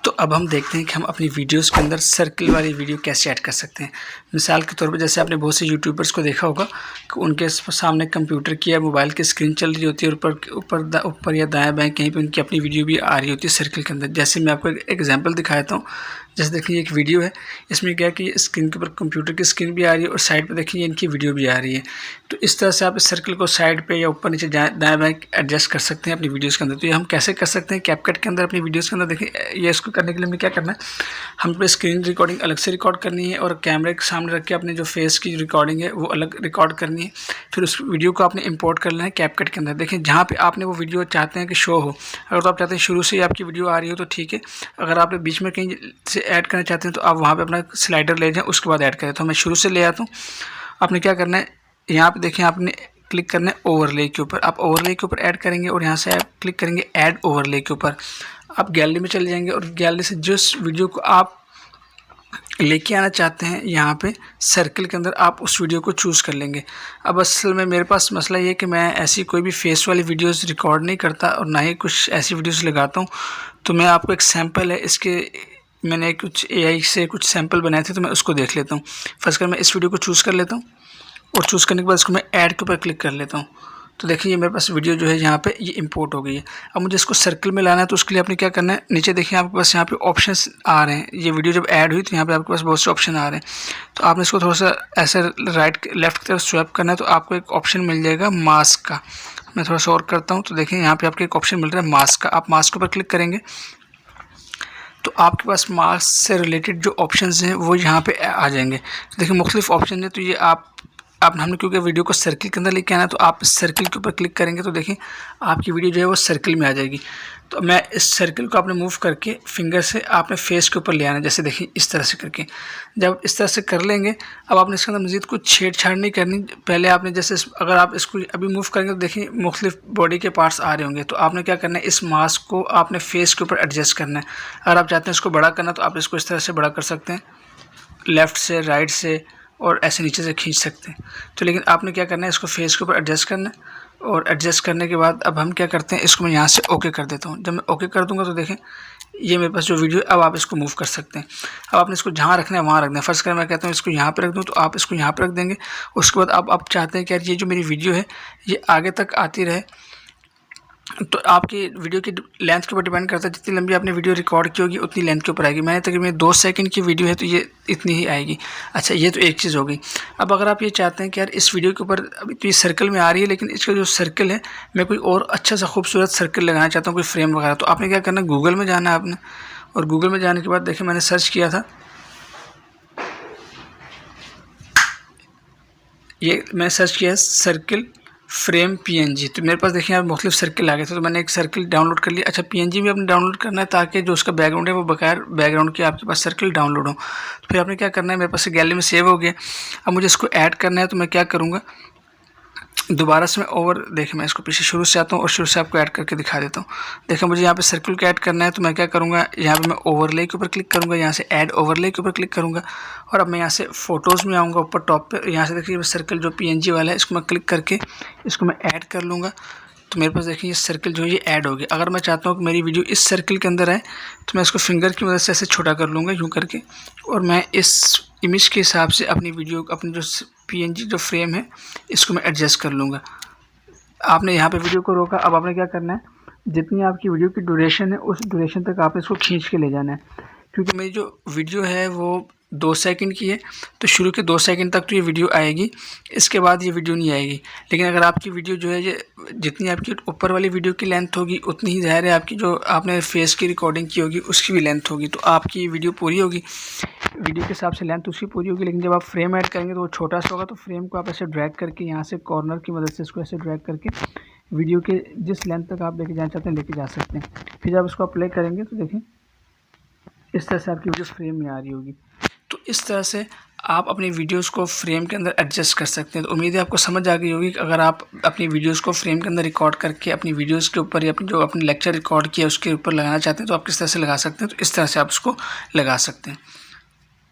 तो अब हम देखते हैं कि हम अपनी वीडियोस के अंदर सर्कल वाली वीडियो कैसे ऐड कर सकते हैं। मिसाल के तौर पे जैसे आपने बहुत से यूट्यूबर्स को देखा होगा कि उनके सामने कंप्यूटर की या मोबाइल की स्क्रीन चल रही होती है और ऊपर या दाएं बाएं कहीं पे उनकी अपनी वीडियो भी आ रही होती है सर्कल के अंदर। जैसे मैं आपको एक एग्जांपल दिखाता हूँ। जैसे देखिए एक वीडियो है, इसमें क्या है कि स्क्रीन के ऊपर कंप्यूटर की स्क्रीन भी आ रही है और साइड पे देखिए इनकी वीडियो भी आ रही है। तो इस तरह से आप इस सर्कल को साइड पे या ऊपर नीचे दाएं बाएं एडजस्ट कर सकते हैं अपनी वीडियोज़ के अंदर। तो ये हम कैसे कर सकते हैं कैपकट के अंदर अपनी वीडियोज़ के अंदर। देखिए ये इसको करने के लिए हमें क्या करना है, हमको स्क्रीन रिकॉर्डिंग अलग से रिकॉर्ड करनी है और कैमरे के सामने रख के अपने जो फेस की रिकॉर्डिंग है वो अलग रिकॉर्ड करनी है। फिर उस वीडियो को आपने इंपोर्ट करना है कैपकट के अंदर। देखिए जहाँ पे आपने वो वीडियो चाहते हैं कि शो हो, अगर तो आप चाहते हैं शुरू से ही आपकी वीडियो आ रही हो तो ठीक है। अगर आप बीच में कहीं से ऐड करना चाहते हैं तो आप वहाँ पे अपना स्लाइडर ले जाएं, उसके बाद ऐड करें। तो मैं शुरू से ले आता हूँ। आपने क्या करना है, यहाँ पे देखिए आपने क्लिक करना है ओवरले के ऊपर। आप ओवरले के ऊपर ऐड करेंगे और यहाँ से आप क्लिक करेंगे ऐड ओवरले के ऊपर। आप गैलरी में चले जाएंगे और गैलरी से जिस वीडियो को आप लेके आना चाहते हैं यहाँ पे सर्कल के अंदर आप उस वीडियो को चूज़ कर लेंगे। अब असल में मेरे पास मसला ये है कि मैं ऐसी कोई भी फेस वाली वीडियोस रिकॉर्ड नहीं करता और ना ही कुछ ऐसी वीडियोस लगाता हूँ। तो मैं आपको एक सैंपल है इसके, मैंने कुछ AI से कुछ सैंपल बनाए थे तो मैं उसको देख लेता हूँ। फर्स्ट कर मैं इस वीडियो को चूज़ कर लेता हूँ और चूज़ करने के बाद इसको मैं ऐड के ऊपर क्लिक कर लेता हूँ। तो देखिए ये मेरे पास वीडियो जो है यहाँ पे ये इंपोर्ट हो गई है। अब मुझे इसको सर्कल में लाना है तो उसके लिए आपने क्या करना है, नीचे देखिए आपके पास यहाँ पे ऑप्शंस आ रहे हैं। ये वीडियो जब ऐड हुई तो यहाँ पे आपके पास बहुत से ऑप्शन आ रहे हैं। तो आपने इसको थोड़ा सा ऐसे राइट लेफ्ट की तरफ स्वैप करना है तो आपको एक ऑप्शन मिल जाएगा मास्क का। मैं थोड़ा सा और करता हूँ तो देखिए यहाँ पर आपको एक ऑप्शन मिल रहा है मास्क का। आप मास्क के ऊपर क्लिक करेंगे तो आपके पास मास्क से रिलेटेड जो ऑप्शंस हैं वो यहाँ पे आ जाएंगे। तो देखिए मुख्तलिफ ऑप्शन है। तो ये हमने क्योंकि वीडियो को सर्कल के अंदर लेके आना है तो आप सर्कल के ऊपर क्लिक करेंगे तो देखिए आपकी वीडियो जो है वो सर्कल में आ जाएगी। तो मैं इस सर्कल को आपने मूव करके फिंगर से आपने फेस के ऊपर ले आना है। जैसे देखिए इस तरह से करके जब इस तरह से कर लेंगे, अब आपने इसके अंदर मज़ीद कुछ छेड़छाड़ नहीं करनी। पहले आपने जैसे अगर आप इसको अभी मूव करेंगे तो देखिए मुख्तलिफ बॉडी के पार्ट्स आ रहे होंगे। तो आपने क्या करना है, इस मास्क को आपने फेस के ऊपर एडजस्ट करना है। अगर आप चाहते हैं इसको बड़ा करना तो आप इसको इस तरह से बड़ा कर सकते हैं, लेफ़्ट से राइट से, और ऐसे नीचे से खींच सकते हैं। तो लेकिन आपने क्या करना है, इसको फेस के ऊपर एडजस्ट करना है और एडजस्ट करने के बाद अब हम क्या करते हैं, इसको मैं यहाँ से ओके कर देता हूँ। जब मैं ओके कर दूँगा तो देखें ये मेरे पास जो वीडियो है, अब आप इसको मूव कर सकते हैं। अब आपने इसको जहाँ रखना है वहाँ रखना है। फर्स्ट कर मैं कहता हूँ इसको यहाँ पे रख दूँ तो आप इसको यहाँ पे रख देंगे। उसके बाद आप चाहते हैं कि यार ये जो मेरी वीडियो है ये आगे तक आती रहे, तो आपकी वीडियो की लेंथ के ऊपर डिपेंड करता है। जितनी लंबी आपने वीडियो रिकॉर्ड की होगी उतनी लेंथ के ऊपर आएगी। मैंने तकरीबन 2 सेकंड की वीडियो है तो ये इतनी ही आएगी। अच्छा ये तो एक चीज़ हो गई। अब अगर आप ये चाहते हैं कि यार इस वीडियो के ऊपर अभी तो ये सर्कल में आ रही है लेकिन इसका जो सर्कल है मैं कोई और अच्छा सा खूबसूरत सर्कल लगाना चाहता हूँ, कोई फ्रेम वगैरह, तो आपने क्या करना है, गूगल में जाना है आपने। और गूगल में जाने के बाद देखिए मैंने सर्च किया था, ये मैंने सर्च किया है सर्कल फ्रेम PNG। तो मेरे पास देखिए यहाँ मुख्तलिफ सर्कल आ गए थे तो मैंने एक सर्कल डाउनलोड कर लिया। अच्छा PNG भी आपने डाउनलोड करना है ताकि जो उसका बैकग्राउंड है वो बगैर बैकग्राउंड के आपके पास सर्कल डाउनलोड हो। तो फिर आपने क्या करना है, मेरे पास गैलरी में सेव हो गया। अब मुझे इसको ऐड करना है तो मैं क्या करूँगा, दोबारा से मैं देखिए मैं इसको पीछे शुरू से आता हूँ और शुरू से आपको ऐड करके दिखा देता हूँ। देखिए मुझे यहाँ पे सर्कल को ऐड करना है तो मैं क्या करूँगा, यहाँ पे मैं ओवरले के ऊपर क्लिक करूँगा, यहाँ से ऐड ओवरले के ऊपर क्लिक करूँगा और अब मैं यहाँ से फ़ोटोज़ में आऊँगा ऊपर टॉप पे। यहाँ से देखिए सर्कल जो PNG वाला है इसको मैं क्लिक करके इसको मैं ऐड कर लूँगा। तो मेरे पास देखिए ये सर्कल जो है ये ऐड हो गया। अगर मैं चाहता हूँ कि मेरी वीडियो इस सर्कल के अंदर आए तो मैं इसको फिंगर की मदद से ऐसे छोटा कर लूँगा यूँ करके, और मैं इस इमेज के हिसाब से अपनी वीडियो अपनी जो PNG जो फ्रेम है इसको मैं एडजस्ट कर लूँगा। आपने यहाँ पे वीडियो को रोका। अब आपने क्या करना है, जितनी आपकी वीडियो की ड्यूरेशन है उस ड्यूरेशन तक आपने इसको खींच के ले जाना है। क्योंकि मेरी जो वीडियो है वो 2 सेकंड की है तो शुरू के 2 सेकंड तक तो ये वीडियो आएगी, इसके बाद ये वीडियो नहीं आएगी। लेकिन अगर आपकी वीडियो जो है ये जितनी आपकी ऊपर वाली वीडियो की लेंथ होगी उतनी ही ज़ाहिर है आपकी जो आपने फेस की रिकॉर्डिंग की होगी उसकी भी लेंथ होगी, तो आपकी वीडियो पूरी होगी। वीडियो के हिसाब से लेंथ उसकी पूरी होगी। लेकिन जब आप फ्रेम ऐड करेंगे तो वो छोटा सा होगा। तो फ्रेम को आप ऐसे ड्रैग करके यहाँ से कॉर्नर की मदद से इसको ऐसे ड्रैग करके वीडियो के जिस लेंथ तक आप लेके जाना चाहते हैं लेके जा सकते हैं। फिर जब उसको आप प्ले करेंगे तो देखें इस तरह से आपकी वीडियो फ्रेम में आ रही होगी। तो इस तरह से आप अपनी वीडियोस को फ्रेम के अंदर एडजस्ट कर सकते हैं। तो उम्मीद है आपको समझ आ गई होगी कि अगर आप अपनी वीडियोस को फ्रेम के अंदर रिकॉर्ड करके अपनी वीडियोस के ऊपर या अपनी लेक्चर रिकॉर्ड किया उसके ऊपर लगाना चाहते हैं तो आप किस तरह से लगा सकते हैं। तो इस तरह से आप उसको लगा सकते हैं।